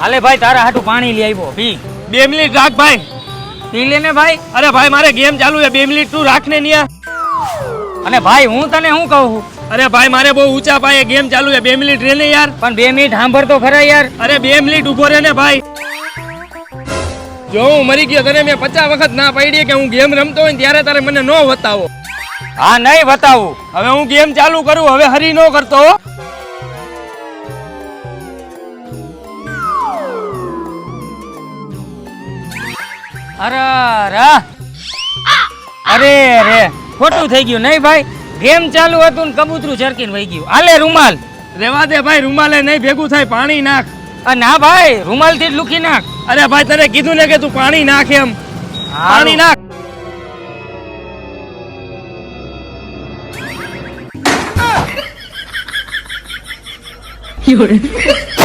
હાલે ભાઈ તારા હાટું પાણી લઈ આવ્યો પી 2 મિનિટ રાખ ભાઈ. પી લે ને ભાઈ. અરે ભાઈ મારે ગેમ ચાલુ છે 2 મિનિટ તું રાખ ને ન્યા. અને ભાઈ હું તને શું કહું છું? અરે ભાઈ મારે બહુ ઊંચા પાયે ગેમ ચાલુ છે 2 મિનિટ રહે ને યાર. પણ 2 મિનિટ સાંભળ તો ખરા યાર. અરે 2 મિનિટ ઉભો રહે ને ભાઈ. જો હું મરી ગયો તને મેં 50 વખત ના પાડી કે હું ગેમ રમતો હોય ને ત્યારે તારે મને નો બતાવો. હા નહીં બતાવું. હવે હું ગેમ ચાલુ કરું હવે હરી નો કરતો. અરે અરે રે ખોટું થઈ ગયું નહીં ભાઈ. ગેમ ચાલુ હતું ને કબૂતરું ચરકીને વહી ગયું. હાલે રૂમાલ રેવા દે ભાઈ રૂમાલે નહીં ભેગું થાય પાણી નાખ. ના ભાઈ રૂમાલ થી જ લુખી નાખ. અરે ભાઈ તને કીધું ને કે તું પાણી નાખ એમ. પાણી નાખ. You're